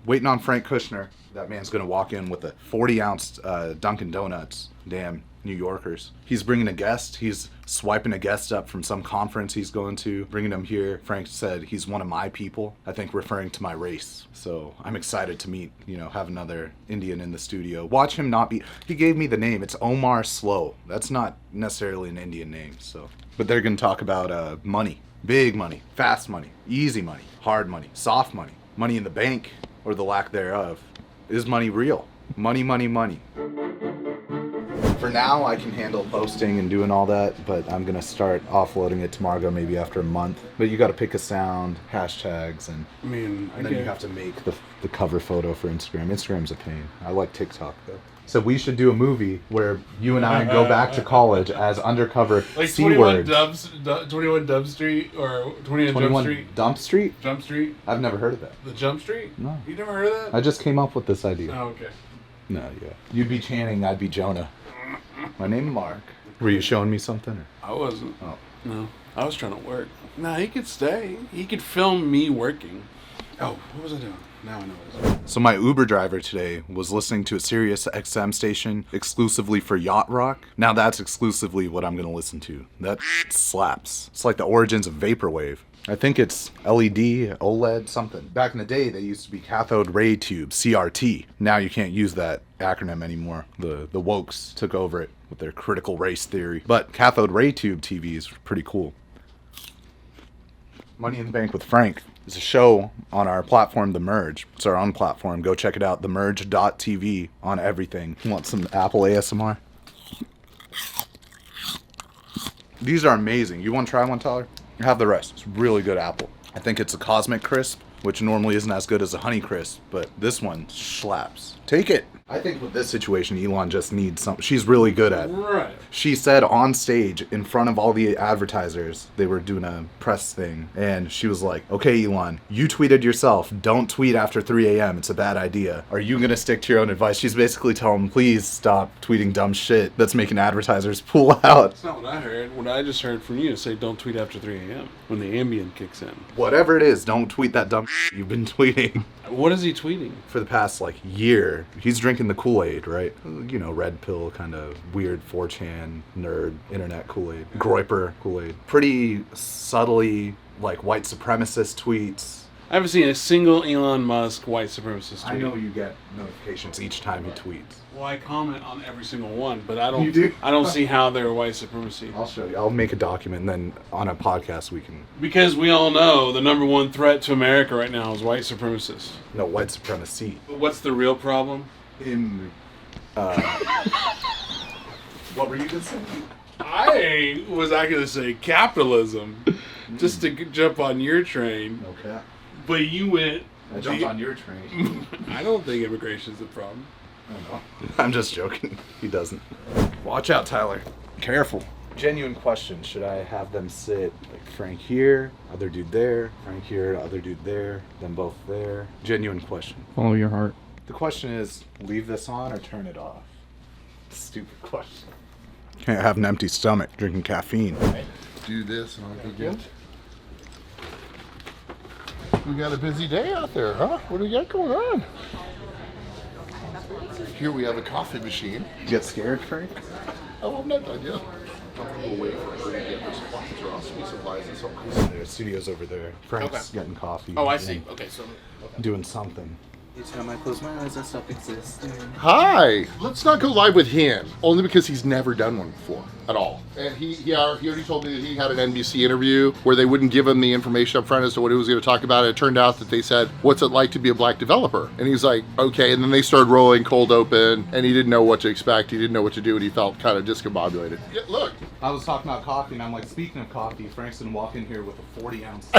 Waiting on Frank Kushner. That man's going to walk in with a 40-ounce Dunkin' Donuts. Damn, New Yorkers. He's bringing a guest. He's swiping a guest up from some conference he's going to, bringing him here. Frank said he's one of my people, I think referring to my race. So I'm excited to meet, have another Indian in the studio. Watch him not be... He gave me the name. It's Omar Slow. That's not necessarily an Indian name, so... But they're going to talk about money. Big money. Fast money. Easy money. Hard money. Soft money. Money in the bank, or the lack thereof. Is money real? Money, money, money. For now, I can handle posting and doing all that, but I'm gonna start offloading it to Margo maybe after a month. But you gotta pick a sound, hashtags, and then you have to make the cover photo for Instagram. Instagram's a pain. I like TikTok though. So we should do a movie where you and I go back to college as undercover like C-words. 21 Dub Street or 21 Jump Street? Dump Street? Jump Street? I've never heard of that. The Jump Street? No. You never heard of that? I just came up with this idea. Oh, okay. No, yeah. You'd be Channing, I'd be Jonah. My name is Mark. Were you showing me something? Or? I wasn't. Oh. No. I was trying to work. Nah, he could stay. He could film me working. Oh, what was I doing? Now I know what I was doing. So my Uber driver today was listening to a Sirius XM station exclusively for yacht rock. Now that's exclusively what I'm going to listen to. That slaps. It's like the origins of vaporwave. I think it's LED, OLED, something. Back in the day, they used to be cathode ray tube, CRT. Now you can't use that acronym anymore. The wokes took over it with their critical race theory. But cathode ray tube TVs are pretty cool. Money in the Bank with Frank is a show on our platform, The Merge. It's our own platform. Go check it out, themerge.tv on everything. You want some Apple ASMR? These are amazing. You want to try one, Tyler? Have the rest. It's really good apple. I think it's a Cosmic Crisp, which normally isn't as good as a Honey Crisp, but this one slaps. Take it. I think with this situation, Elon just needs something. She's really good at it. Right. She said on stage in front of all the advertisers, they were doing a press thing, and she was like, okay, Elon, you tweeted yourself, don't tweet after 3 a.m. It's a bad idea. Are you going to stick to your own advice? She's basically telling them, please stop tweeting dumb shit that's making advertisers pull out. That's not what I heard. What I just heard from you is say don't tweet after 3 a.m. when the ambient kicks in. Whatever it is, don't tweet that dumb shit you've been tweeting. What is he tweeting? For the past, year, he's drinking the Kool-Aid, right? Red pill, kind of weird 4chan, nerd, internet Kool-Aid. Groiper Kool-Aid. Pretty subtly, white supremacist tweets. I haven't seen a single Elon Musk white supremacist tweet. I know you get notifications each time he tweets. Well, I comment on every single one, but I don't. You do? I don't see how they're white supremacy. I'll show you. I'll make a document, and then on a podcast we can... Because we all know the number one threat to America right now is white supremacists. No, white supremacy. But what's the real problem? What were you going to say? I was going to say capitalism, just to jump on your train. Okay. But you went... I jumped on your train. I don't think immigration's the problem. I don't know. I'm just joking. He doesn't. Watch out, Tyler. Careful. Genuine question. Should I have them sit Frank here, other dude there, Frank here, other dude there, them both there? Genuine question. Follow your heart. The question is, leave this on or turn it off? Stupid question. Can't have an empty stomach drinking caffeine. Do this and I'll go get. We got a busy day out there, huh? What do we got going on? Here we have a coffee machine. You get scared, Frank? Oh, I'm not done yet. We'll wait for her to get her supplies or else we supplies and so on. Their studio's over there. Frank's getting coffee. Oh, I see. Okay, so... Doing something. Each time I close my eyes, I stop existing. Hi! Let's not go live with him, only because he's never done one before, at all. And he already told me that he had an NBC interview where they wouldn't give him the information up front as to what he was going to talk about. And it turned out that they said, what's it like to be a black developer? And he's like, okay. And then they started rolling cold open, and he didn't know what to expect. He didn't know what to do, and he felt kind of discombobulated. Yeah, look. I was talking about coffee, and I'm like, speaking of coffee, Frank's gonna walk in here with a 40-ounce.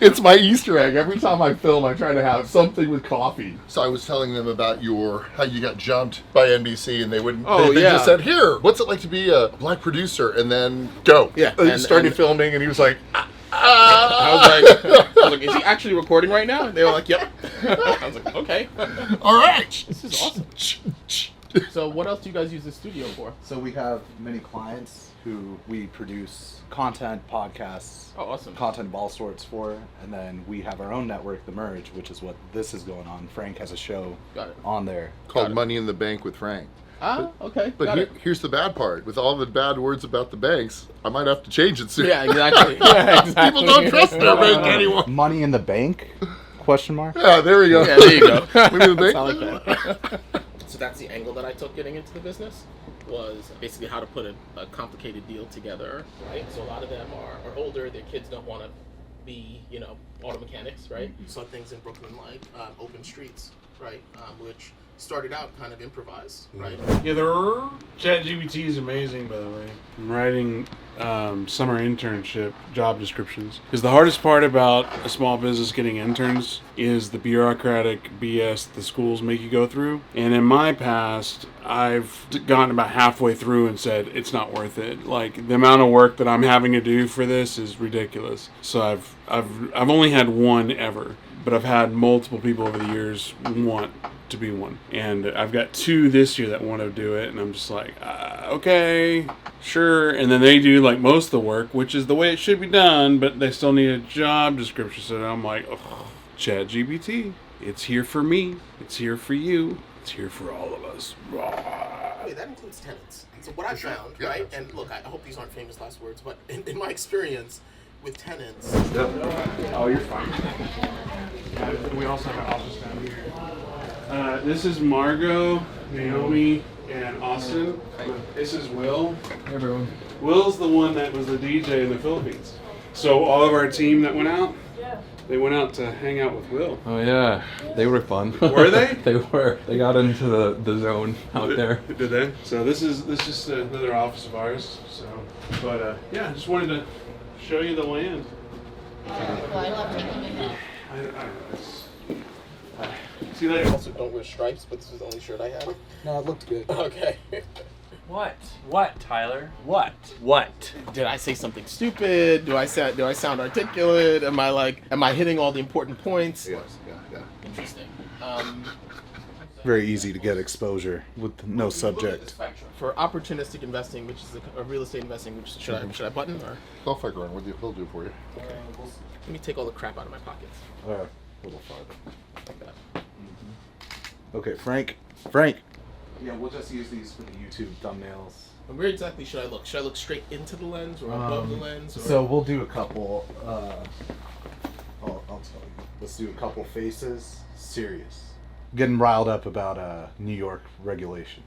It's my Easter egg. Every time I film, I try to have something with coffee. So I was telling them about how you got jumped by NBC, and they wouldn't. They just said, "Here, what's it like to be a black producer?" And then go. Yeah. And he started filming, and he was like, I was like, is he actually recording right now? And they were like, yep. I was like, okay. "All right, This is awesome. So what else do you guys use the studio for? So we have many clients who we produce content, podcasts, Oh, awesome. content of all sorts for, and then we have our own network, The Merge, which is what this is going on. Frank has a show Got it. on there. Called Money in the Bank with Frank. Ah, okay. But Got it. here's the bad part. With all the bad words about the banks, I might have to change it soon. Yeah, exactly. Yeah, exactly. People don't trust their bank anymore. Money in the bank? Question mark? Yeah, there we go. Yeah, there you go. Money in the bank? I like that. So that's the angle that I took getting into the business, was basically how to put a complicated deal together, right? So a lot of them are older, their kids don't want to be, auto mechanics, right? So things in Brooklyn like open streets, right? Which started out kind of improvised, right? Yeah, ChatGPT is amazing, by the way. I'm writing summer internship job descriptions. Because the hardest part about a small business getting interns is the bureaucratic BS the schools make you go through. And in my past, I've gotten about halfway through and said, it's not worth it. Like, the amount of work that I'm having to do for this is ridiculous. So I've only had one ever, but I've had multiple people over the years want to be one, and I've got 2 this year that want to do it, and I'm just like, okay, sure. And then they do like most of the work, which is the way it should be done, but they still need a job description. So I'm like, oh, ChatGPT, it's here for me, it's here for you, it's here for all of us. Okay, that includes tenants. So what I found, Yeah, right, absolutely. and look, I hope these aren't famous last words, but in my experience with tenants, Oh, you're fine. We also have an office down here. This is Margot, Naomi, and Austin. This is Will. Hey everyone. Will's the one that was the DJ in the Philippines. So all of our team that went out, they went out to hang out with Will. Oh yeah, they were fun. Were they? They were. They got into the zone out there. Did they? So this is just another office of ours. So, but yeah, just wanted to show you the land. Well, I love taking you now. See you later. also don't wear stripes, but this was the only shirt I had. No, it looked good. Okay. What? What, Tyler? What? Did I say something stupid? Do I sound articulate? Am I hitting all the important points? Yeah. Interesting. Very easy to get exposure with no subject. For opportunistic investing, which is a real estate investing, which should I button or? I'll fuck around with you. He'll do it for you. Okay. Let me take all the crap out of my pockets. A little farther. Like that. Okay, Frank. Yeah, we'll just use these for the YouTube thumbnails. And where exactly should I look? Should I look straight into the lens or above the lens? Or? So we'll do a couple. I'll tell you. Let's do a couple faces. Serious. Getting riled up about New York regulation.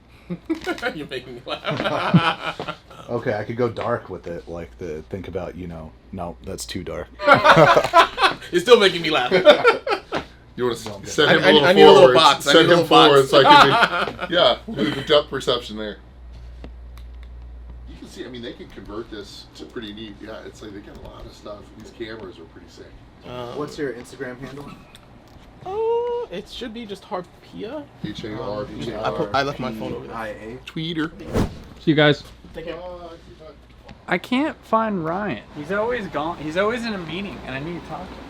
You're making me laugh. Okay, I could go dark with it, like think about, no, that's too dark. You're still making me laugh. You want to send him I a little need a little forward. box. I Send need a him little forward box. so I can yeah, do the depth perception there. You can see, I mean, they can convert this to pretty neat. Yeah, it's like they got a lot of stuff. These cameras are pretty sick. What's your Instagram handle? Oh, it should be just Harpia. H-A-R-P-A-R. I left my phone over there. IA. Tweeter. See you guys. Take care. I can't find Ryan. He's always gone. He's always in a meeting, and I need to talk to him.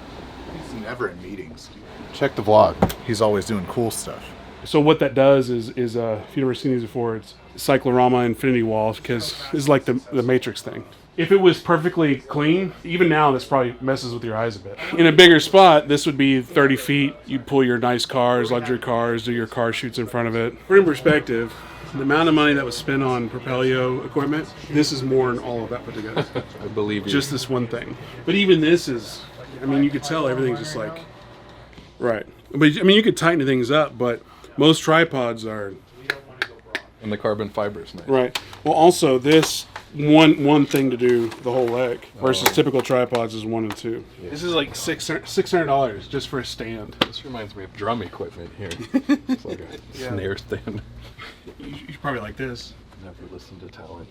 He's never in meetings. Check the vlog. He's always doing cool stuff. So what that does is if you've never seen these before, it's cyclorama infinity walls, because it's like the Matrix thing. If it was perfectly clean, even now this probably messes with your eyes a bit. In a bigger spot, this would be 30 feet. You'd pull your nice cars, luxury cars, do your car shoots in front of it. For in perspective, the amount of money that was spent on Propelio equipment, this is more than all of that put together. I believe you. Just this one thing. But even this is, I mean, you could tell everything's just like, right. But I mean, you could tighten things up, but most tripods are, and the carbon fibers. Nice. right. Well, also this one thing to do the whole leg versus typical tripods is 1 and 2. Yeah. This is like $600 just for a stand. This reminds me of drum equipment here. It's like a snare stand. You should probably like this. Never listened to talent.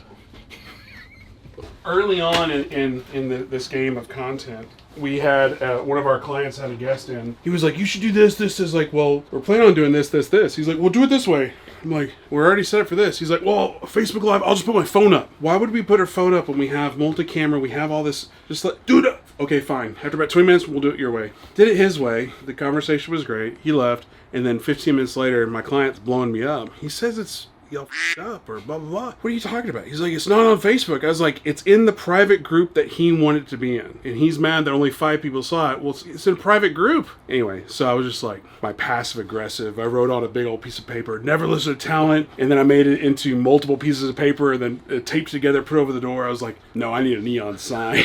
Early on in this game of content, we had one of our clients had a guest in. He was like, "You should do this." This is like, "Well, we're planning on doing this. He's like, "Well, do it this way." I'm like, "We're already set up for this." He's like, "Well, Facebook Live, I'll just put my phone up." Why would we put our phone up when we have multi-camera? We have all this. Just like, dude. Okay, fine. After about 20 minutes, we'll do it your way. Did it his way. The conversation was great. He left, and then 15 minutes later, my client's blowing me up. He says it's y'all f***ed up or blah, blah, blah. What are you talking about? He's like, it's not on Facebook. I was like, it's in the private group that he wanted to be in. And he's mad that only 5 people saw it. Well, it's in a private group. Anyway, so I was just like, my passive aggressive. I wrote on a big old piece of paper, never listen to talent. And then I made it into multiple pieces of paper and then taped together, put over the door. I was like, no, I need a neon sign.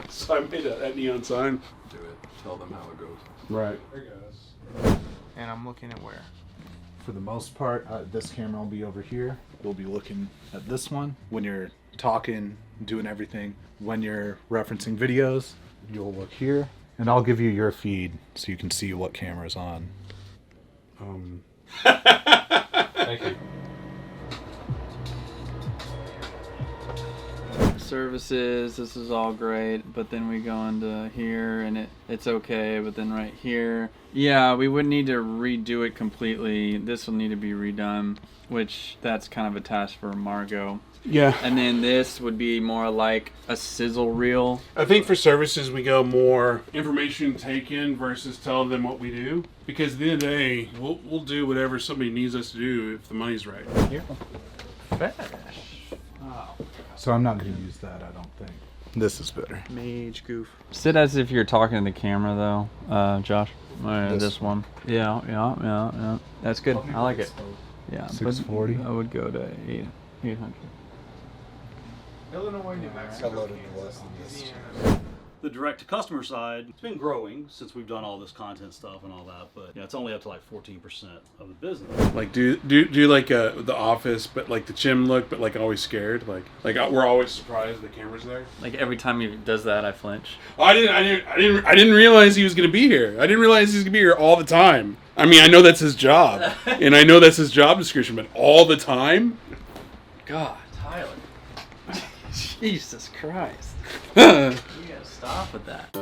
So I made that neon sign. Do it. Tell them how it goes. Right. And I'm looking at where? For the most part, this camera will be over here. We'll be looking at this one when you're talking, doing everything. When you're referencing videos, you'll look here. And I'll give you your feed so you can see what camera's on. Thank you. Services, this is all great, but then we go into here and it's okay, but then right here, yeah, we would need to redo it completely. This will need to be redone, which that's kind of a task for Margot. Yeah. And then this would be more like a sizzle reel. I think for services we go more information taken versus telling them what we do. Because at the end of the day, we'll do whatever somebody needs us to do if the money's right. Here. Fish. Oh. So I'm not going to use that, I don't think. This is better. Mage goof. Sit as if you're talking to the camera though, Josh. This one. Yeah. That's good. I like it. Yeah. 640. I would go to 800. Illinois, New Mexico, The direct-to-customer side, it's been growing since we've done all this content stuff and all that, but it's only up to like 14% of the business. Like do like The Office, but like the Chim look, but like always scared. Like we're always surprised the camera's there. Like every time he does that, I flinch. Oh, I didn't realize he was gonna be here. I didn't realize he was gonna be here all the time. I mean, I know that's his job, and I know that's his job description, but all the time. God, Tyler. Jesus Christ. You gotta stop with that.